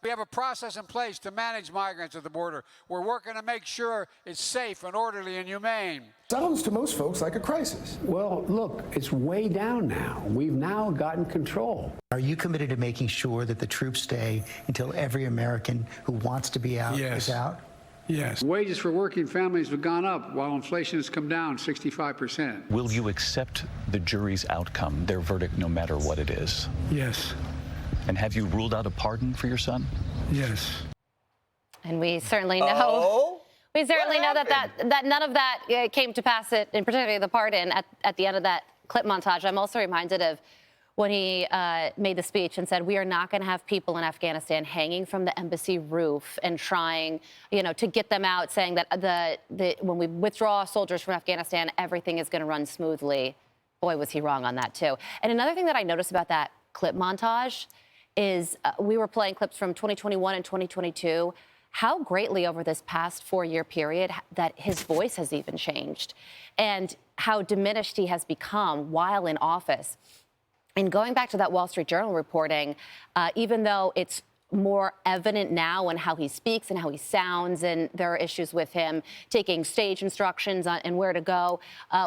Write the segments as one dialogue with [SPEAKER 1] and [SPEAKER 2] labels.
[SPEAKER 1] We have a process in place to manage migrants at the border. We're working to make sure it's safe and orderly and humane.
[SPEAKER 2] Sounds to most folks like a crisis.
[SPEAKER 3] Well, look, it's way down now. We've now gotten control.
[SPEAKER 4] Are you committed to making sure that the troops stay until every American who wants to be out is out?
[SPEAKER 2] Yes.
[SPEAKER 5] Wages for working families have gone up while inflation has come down 65%.
[SPEAKER 6] Will you accept the jury's outcome, their verdict, no matter what it is?
[SPEAKER 2] Yes.
[SPEAKER 6] And have you ruled out a pardon for your son?
[SPEAKER 2] Yes.
[SPEAKER 7] And we certainly know. We certainly know that none of that came to pass, in particular the pardon at the end of that clip montage. I'm also reminded of when he made the speech and said, we are not going to have people in Afghanistan hanging from the embassy roof and trying, to get them out, saying that when we withdraw soldiers from Afghanistan, everything is going to run smoothly. Boy, was he wrong on that, too. And another thing that I noticed about that clip montage is we were playing clips from 2021 and 2022, how greatly over this past 4-year period that his voice has even changed and how diminished he has become while in office. And going back to that Wall Street Journal reporting, even though it's more evident now in how he speaks and how he sounds, and there are issues with him taking stage instructions on and where to go,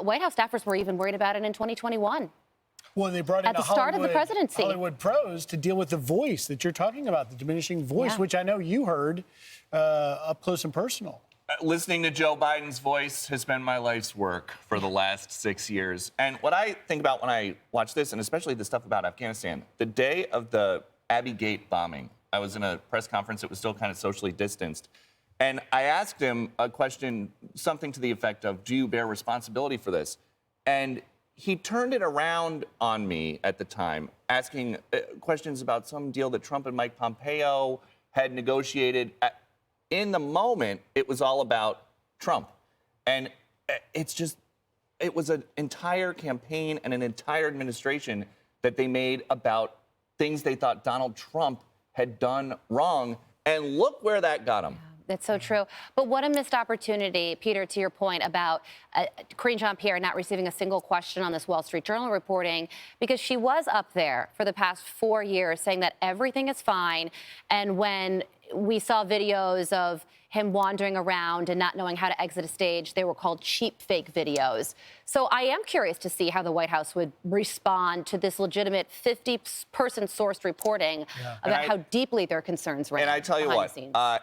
[SPEAKER 7] White House staffers were even worried about it in 2021.
[SPEAKER 8] Well, they brought in
[SPEAKER 7] at the start of the presidency
[SPEAKER 8] Hollywood pros to deal with the voice that you're talking about, the diminishing voice, which I know you heard up close and personal.
[SPEAKER 9] Listening to Joe Biden's voice has been my life's work for the last 6 years. And what I think about when I watch this, and especially the stuff about Afghanistan, the day of the Abbey Gate bombing, I was in a press conference that was still kind of socially distanced. And I asked him a question, something to the effect of, do you bear responsibility for this? And he turned it around on me at the time, asking questions about some deal that Trump and Mike Pompeo had negotiated. In the moment, it was all about Trump. And it was an entire campaign and an entire administration that they made about things they thought Donald Trump had done wrong. And look where that got him.
[SPEAKER 7] That's so true. But what a missed opportunity, Peter, to your point about Karine Jean-Pierre not receiving a single question on this Wall Street Journal reporting, because she was up there for the past 4 years saying that everything is fine. And when we saw videos of him wandering around and not knowing how to exit a stage, they were called cheap fake videos. So I am curious to see how the White House would respond to this legitimate 50-person sourced reporting about how deeply their concerns ran.
[SPEAKER 9] And I tell you what,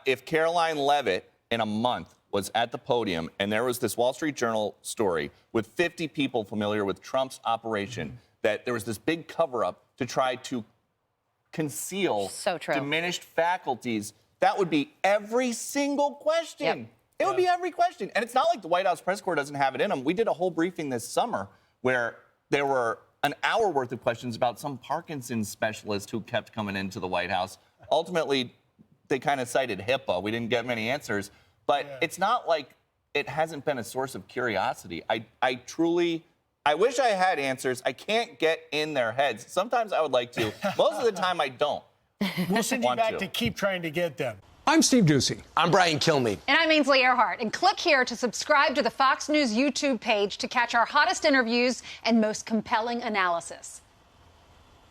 [SPEAKER 9] if Caroline Leavitt in a month was at the podium and there was this Wall Street Journal story with 50 people familiar with Trump's operation, that there was this big cover-up to try to conceal diminished faculties, that would be every single question. It would be every question. And it's not like the White House press corps doesn't have it in them. We did a whole briefing this summer where there were an hour worth of questions about some Parkinson's specialist who kept coming into the White House. Ultimately, they kind of cited HIPAA. We didn't get many answers. But it's not like it hasn't been a source of curiosity. I wish I had answers. I can't get in their heads. Sometimes I would like to. Most of the time, I don't.
[SPEAKER 8] We'll send you back to keep trying to get them.
[SPEAKER 2] I'm Steve Doocy.
[SPEAKER 10] I'm Brian Kilmeade.
[SPEAKER 11] And I'm Ainsley Earhart. And click here to subscribe to the Fox News YouTube page to catch our hottest interviews and most compelling analysis.